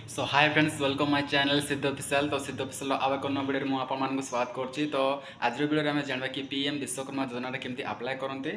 So hi friends welcome my channel सिद्ध official. तो सिद्ध ऑफिशियल आव एक नया वीडियो में आपको स्वागत करुच्ची। तो आज वीडियो में जानवा कि पीएम विश्वकर्मा योजना केमती अप्लाई करते।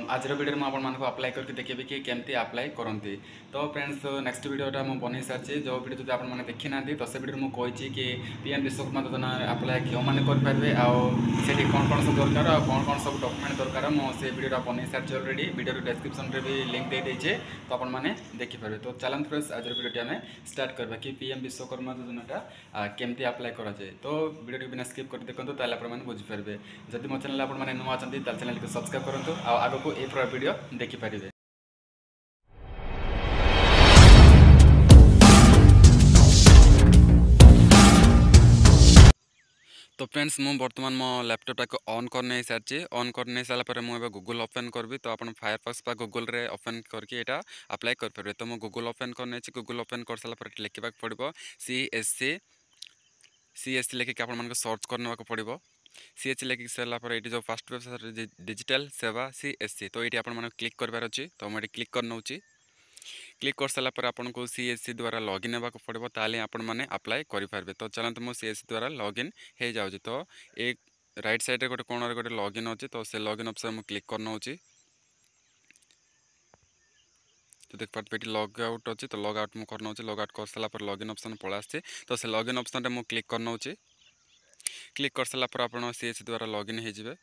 आज वीडियो में आपको अप्लाई करके देखिए कि केमती अप्लाई करते। तो फ्रेंड्स नेक्स्ट वीडियोटा मुझे बन सारी जो वीडियो जो आपने देखी ना तो से वीडियो मुझे कि पीएम विश्वकर्मा योजना अप्लाई क्यों मैंने करेंगे आठी कौन कौन सब दरकार और कौन कौन सब डॉक्यूमेंट दरकार मुझे वीडियो बन सारी अलरेडी वीडियो डिस्क्रिप्शन में भी लिंक दे देचे तो आपने देखिपारे। तो चलते फ्रेंड्स आज वीडियो आम स्टार्ट करवा कि पीएम विश्वकर्मा योजनाटा केमती अप्लाई करा जाए। तो वीडियो बिना स्किप कर देखो ताले आपने बुझीपारे। जदि मो चैनल आपने नुआ अच्छा चैनल को सब्सक्राइब करूँ आग को ये प्रकार वीडियो देखिपारे। तो फ्रेंड्स मु बर्तमान मो लैपटॉप को ऑन करने सारी ऑन करने सारापर मुझे गूगल ओपन करी। तो आप फायरफॉक्स बा गूगल रे ओपन करके यहाँ अप्लाई करेंगे। तो मुझे गूगल ओपन करने गूगल ओपन कर सारापर लिखा पड़ो CSC लिखिक आप सर्च करने पड़ो। CSC लिखिक सारापर ये जो फास्ट वेबसाइट डिजिटल सेवा CSC तो ये आपको क्लिक करार अच्छी। तो मुझे क्लिक कर नौची। क्लिक कर सारापर आपको CSC द्वारा लॉगिन होगा पड़ो ताले आपण मैंने अप्लाई करेंगे। तो चलते मुझे CSC द्वारा लॉगिन हो जाऊँगी। तो एक राइट साइड रे गोटे कोण गोटे लॉगिन अच्छी। तो से लॉगिन ऑप्शन मुझे क्लिक कर नौची। तो देख पार्ट ये लॉग आउट अच्छी। तो लॉग आउट मुझे कर नौची। लॉग आउट कर सारापर लॉगिन ऑप्शन पड़ा आसी। तो से लॉगिन ऑप्शन मुझे क्लिक कर नौची। क्लिक कर सारापर आप CSC द्वारा लॉगिन हो।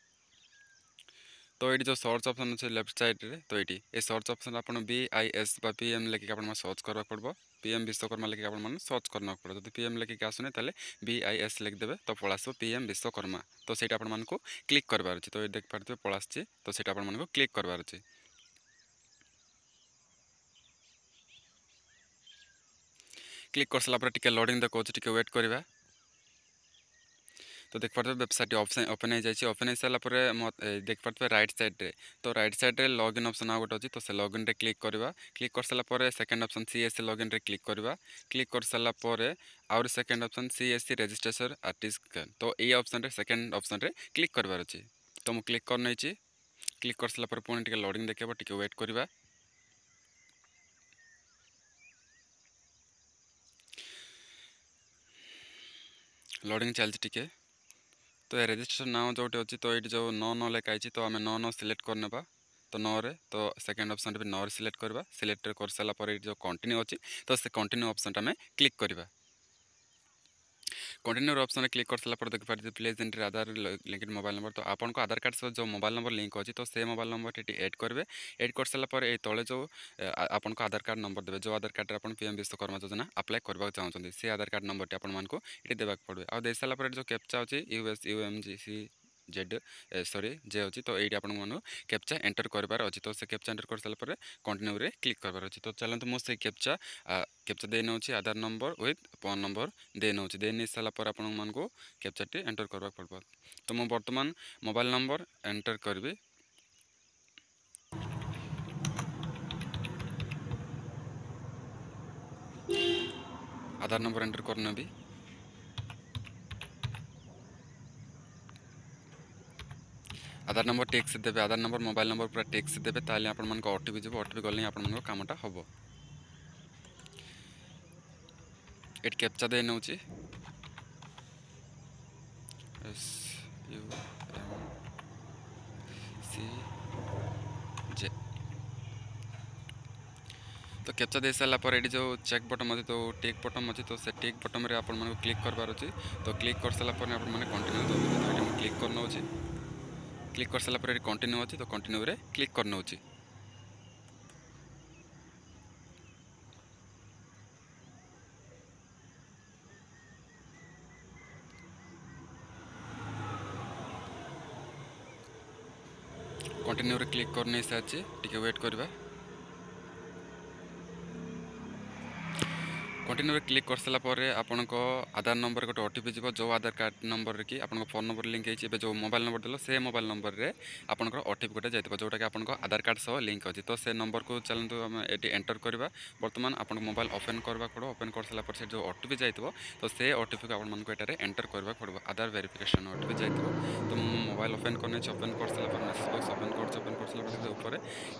तो ये जो सर्च ऑप्शन अच्छे लेफ्ट साइड रे तो ये सर्च ऑप्शन आप BIS बा PM लिखिक आप सर्च करवा पड़ो। पीएम विश्वकर्मा लिखिक आप सर्च करना पड़ो। जो PM लिखिक आसुनी ताले BIS लिखिदेवे तो पड़ा आसो पीएम विश्वकर्मा। तो सहीटा आपको क्लिक करवार अच्छी। तो ये देख पारे पड़ा आसी। तो सहीटा आपको क्लिक करवार अच्छी। क्लिक कर सारापर टिके लोडिंग देखो टिके वेट करवा। तो देख पारे वेबसाइट ऑप्शन ओपन हो जाए। ओपन हो सारापर देख पारे राइट साइड रे तो राइट साइड रे लॉगिन ऑप्शन आ गोटे अच्छी। तो से लॉगिन रे क्लिक करवा। क्लिक कर सारापर सेकंड ऑप्शन CSC लॉगिन रे क्लिक करवा। क्लिक कर सारापर आउर second option CSC registration artist. तो ये ऑप्शन रे सेकंड ऑप्शन रे क्लिक करवार अच्छी। तो मुझे क्लिक कर नहीं। क्लिक कर सारापर पुणी टिके लोडिंग देखा टिके वेट करवा। लोडिंग चलती टिके। तो ये रजिस्ट्रेशन नाम जो अच्छी। तो ये जो 9 लिखाई तो आम 9 सिलेक्ट करने। तो 9 रे तो सेकंड ऑप्शन भी 9 सिलेक्ट करवा। सिलेक्ट कर सारापर जो कंटिन्यू अच्छी। तो से कंटिन्यू ऑप्शन आम क्लिक करवा। कंटिन्यू ऑप्शन क्लिक कर सारापर देख पारे please entry Aadhaar linked mobile number. तो आपको आधार कार्ड सह जो मोबाइल नंबर लिंक अच्छी। तो से मोबाइल नंबर ये ऐड करेंगे। ऐड कर सारापर ये तले जो आपको आधार कार्ड नंबर देवे जो आधार कार्ड आप पीएम विश्वकर्मा योजना अप्लाई करने चाहते से आधार कार्ड नंबर आपको ये देवाक पड़े। आ दे सारापर जो कैप्चा अच्छी USUMGC सॉरी जे अच्छी। तो ये आपको कैप्चा एंटर करार अच्छी। तो से कैप्चा एंटर कर सारापर कंटिन्यू रे क्लिक करार अच्छी। तो चलते मुझे कैप्चा कैप्चा दे नौ Aadhaar number with phone number दे नौ दे नहीं सारापर आपको कैप्चाटी एंटर करवा पड़ो। तो मुझे बर्तमान मोबाइल नंबर एंटर करी। आधार नंबर एंटर करना भी। आधार नंबर टेक्स देवे। आधार नंबर मोबाइल नंबर पूरा टेक्स देवे ताले आपको OTP जब OTP गले आपको कामटा हम ये कैप्चा दे नौ SUMCJ। तो कैप्चा दे सारापर ये जो चेक बटन अच्छी। तो टिक बटन अच्छी। तो से टिक बटन में आपको क्लिक करवार अच्छी। तो क्लिक कर सारापर आपने कंटिन्यू देते। तो ये क्लिक कर नौ। क्लिक कर सारापर ये कंटिन्यू अच्छी। तो कंटिन्यू रे क्लिक कर नौ। कंटिन्यू रे क्लिक करने सारी टिके वेट करवा। कंटिन्यू क्लिक कर सारापर आपको आधार नंबर गोटे OTP जीव जो आधार कार्ड नंबर कि आपको फोन नंबर लिंक है जो मोबाइल नंबर देल से मोबाइल नंबर रे आपंकर OTP गोटे जाइए जोटा कि आपको आधार कार्ड सह लिंक अच्छी। तो से नंबर को चलते आम ये एंटर करवा। बर्तमान आपको मोबाइल ओपन करवा पड़ो। ओपन कर सारापर से जो OTP जाइए तो से OTP को आपको ये एंटर करवा पड़ो। आधार वेरिफिकेशन OTP जाइए। तो मोबाइल ओपन करने ओपन कर सारापर मेसेज बॉक्स ओपन कर सारापर ऊपर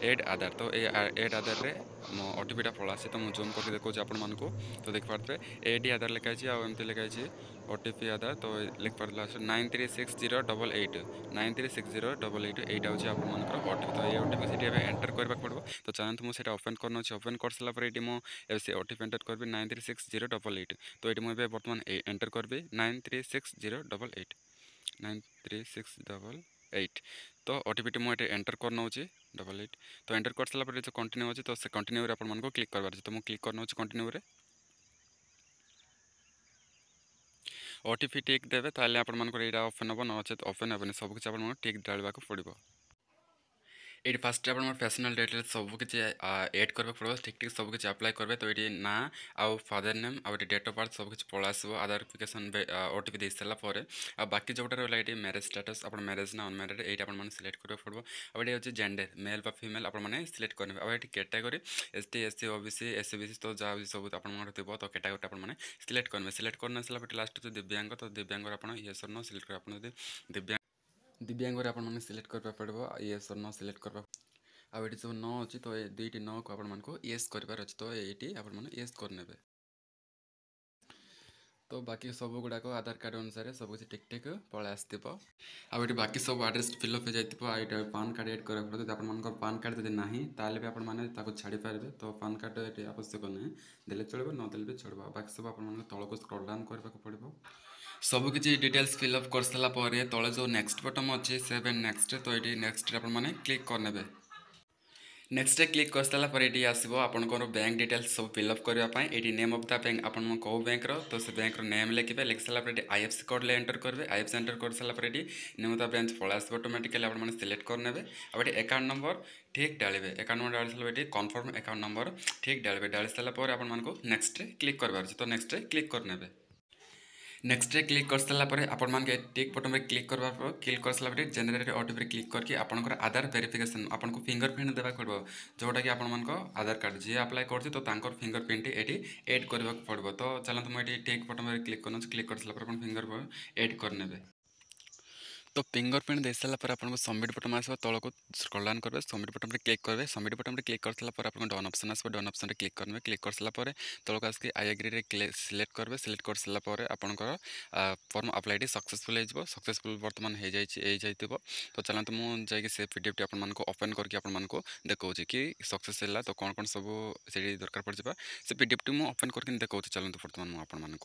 एड आधार। तो ये एड आधार रे मो ओटीपीटा पड़ा तो मुझे जूम करके देखो आपण को तो देख पारे एडी आधार लिखाई आमती लिखाई ओटीपी आधार तो लिख पार लास्ट 936088 936088 एटा हूँ आपर ओटीपी तो ये ओटीपी से एंटर करने पड़ो तो चलते मुझे ओपन करना ओपन कर सारापर ये मुझे ओटीपी एंटर करी 936088 तो ये मुझे बर्तमान एंटर करी 936088 936088 तो ओटीपी मुझे एंटर कर नौ 88 तो एंटर कर सारापर जो कंटिन्यू अच्छे तो से कंटिन्यू आपको क्लिक करवार तो मुझे क्लिक करना कंटिन्यू ओटीपी टिक देवे ताले आपण मानकर एटा ओपन हम नचेत ओपन हेनी सबकि आप टिक डालवा पड़ो ये फास्ट आप पर्सनल डिटेल्स सबकि एड करने पड़ो ठीक ठीक सबकि अप्लाई करेंगे तो ये ना आउ फादर नेम आउ डेट ऑफ बर्थ सबकि पड़ा आसो आधारिफिकेसन ओटीपी दे सारापर आ बाकी जोटा रहा ये मैरेज स्टेटस आप मैरेज ना अनमैरिड ये सिलेक्ट करने पड़ो अब ये हूँ जेंडर मेल बा फीमेल आपने सिलेक्ट करेंगे अब ये category ST SC OBC SC BC तो जहाँ भी सब आप थो तो कैटेगरी आपने सिलेक्ट करेंगे सिलेक्ट करने सारापर लास्ट जो दिव्यांग तो दिव्यांग आप येस और नो सिलेक्ट कर दिव्यांग दिव्यांग आपने सिलेक्ट करने पड़ो येस और नो सिलेक्ट कर आउ ये सब न अच्छी तो ये दुईट न को आपको येस करार अच्छे तो ये आपने येस करने तो बाकी सब गुड़ाक आधार कार्ड अनुसार सब किसी टिक टिक पलि आसो आउ ये बाकी सब आड्रेस फिलअप हो जाए पान कार्ड एड करा पड़े आप पान कार्ड जब ना ताल भी आपको छाड़ी पारे तो पान कार्ड ये आवश्यक ना देले चलो नदेले भी चलो बाकी सब आप तौक स्क्रॉल डाउन करने पड़ो सबकि डिटेल्स फिलअप कर सारापर तले जो नेक्स्ट बटन अच्छे सेव एंड नेक्स्ट तो ये नेक्स्ट आपने क्लिक करने नेक्स्ट क्लिक कर सारापर ये आसो आपंकर बैंक डिटेल्स सब फिलअप करने ये नेम ऑफ द बैंक आप कौ बैंक तो से बैंक नेम लिखे लिख सारापर आईएफसी कोड एंटर करेंगे आईएफसी एंटर कर सारापर ये नेम ऑफ द ब्रांच पड़ा आस ऑटोमेटिकली आप सिलेक्ट करने अब ये अकाउंट नंबर ठीक डालेंगे अकाउंट नंबर डाल सारा ये कन्फर्म अकाउंट नंबर ठीक डालेंगे डाल सारापर आपको नेक्स्ट क्लिक करवार तो नेक्स्ट क्लिक करने नेक्स्ट क्लिक कर सारापर आपण टिक बटन में क्लिक कर सारापर जेनेरेट ओटीपी क्लिक करके आपंकर आधार वेरिफिकेशन आपको फिंगरप्रिंट देवा पड़ो जोटा कि आपण आधार कार्ड जी अप्लाई कर तो फिंगरप्रिंट ये एड करने पड़ो तो चलते मुझे टिक बटन में क्लिक कर सारापर फिंगर एड करने तो फिंगरप्रिंट दे सारापर आपको सबमिट बटन आसो तौक स्क्रॉल डाउन करेंगे सबमिट बटन में क्लिक करेंगे सबमिट बटन में क्लिक कर सारापर आपको डन ऑप्शन आसो डन ऑप्शन में क्लिक कर सारापर तौक आसिक आई एग्री सिलेक्ट करेंगे सिलेक्ट कर सारापर आपंकर फॉर्म अप्लाई सक्सेसफुल हो सक्सेसफुल बर्तमान हो जाए तो चलते मुझे से पीडीएफ टी आपको ओपन करके आपको देखा कि सक्सेस है तो कौन कौन सब से दरकार पड़ जाए से पीडीएफ टी मुझे ओपन करके देखा चलते बर्तमान मुझे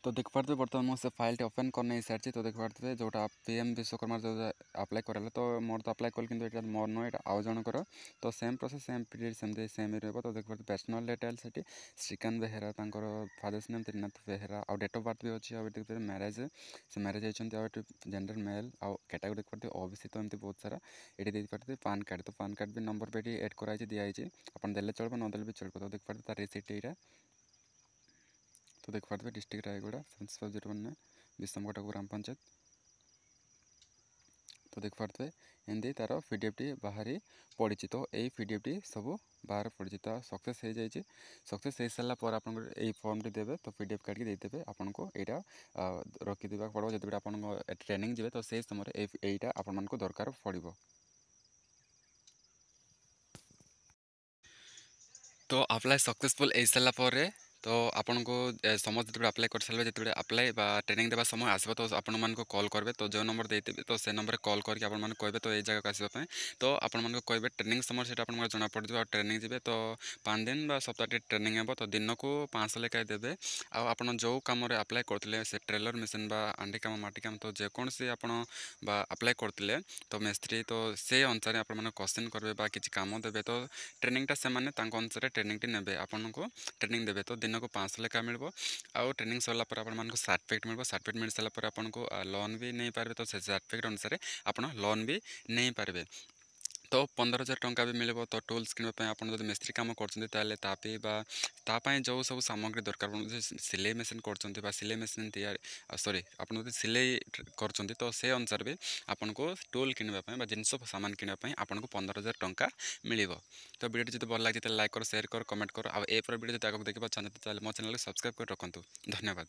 तो देख पारे बर्तमान मुझे फाइल ओपन करने सारी तो देख पारे जोटा पीएम विश्वकर्मा जो अप्लाई कराला तो मोर तो अप्लाई कल कि मोर नुह ये आउ जनकर तो सेम प्रोसेस सेम पीरियड सेमती सेम ही रहा तो देख पारे पर्सनल डिटेल्स ये श्रीकांत बेहेरा फादर्स नेम त्रिनाथ बेहेरा आउ डेट ऑफ बर्थ भी अच्छी आउ देखते मैरेज से मैरेज होती जेंडर मेल आउ कैटेगरी देख पारे ओबीसी तो एमती बहुत सारा ये देख पारे पान कार्ड तो पान कार्ड भी नंबर पे एड कराई दिखाई आप देले चलो नदेले भी चलो तो देख पारे तार रिसीट यहाँ तो देख पारे डिस्ट्रिक्ट रायगढ़ 7501 विषमकटक ग्राम पंचायत तो देख पारे एमती तार पीडीएफ टी बाहरी पड़ी तो यही पीडीएफ टी सब बाहर पड़ी तो सक्सेस हो जाए सक्सेस हो सारापर आप फॉर्म टी देवे तो पीडीएफ कार्ड की देते आपको यहाँ रखिदा पड़ो जो आप ट्रेनिंग जाए तो से समय यहाँ आपको दरकार पड़ो तो अप्लाई सक्सेसफुल हो सारापर तो आपन को समस्त जो अप्लाई कर सारे जो अप्लाई ट्रेनिंग देवा समय आसो तो आपण मान कॉल करेंगे तो जो नंबर देते तो से नंबर कॉल करके आपन कहे तो ये जगह आसवाई तो आपण कहे ट्रेनिंग समय से जना पड़ जाए ट्रेनिंग जी तो 5 दिन सप्ताह ट्रेनिंग हे तो दिन को 500 लेखाएं देवे आप जो कम अप्लाई करते से ट्रेलर मेसीन आंडी कम माटी कम तो जेकोसी आप अप्लाई करते तो मिस्त्री तो से अनुसार आप क्वेश्चन करेंगे कि कम देवे तो ट्रेनिंगटा से अनुसार ट्रेनिंग टी ने आपको ट्रेनिंग देवे तो दिन को 500 लेखा मिल आउ ट्रेनिंग सरला आपको सर्टिफिकेट मिल सर्टिफिकेट मिल सारापर आपको लोन भी नहीं पारे तो से सर्टिफिकेट अनुसार आप लोन भी नहीं पारे तो 15,000 टंका भी मिल तो टूल्स किनापी आप जो मिस्त्री कम करपाई जो सब सामग्री दरकार सिलाई मेसीन कर सिलाई मेसीन तैयारी सॉरी आप सिलाई कर तो से अनुसार भी आपको टूल किनापी जिनस सामान किनापी आपको 15,000 टंका मिल तो वीडियो जो भल लगे लाइक कर शेयर कर कमेंट कर आ वीडियो जो आगे देखा चाहते मो चैनल सब्सक्राइब कर रखु धन्यवाद।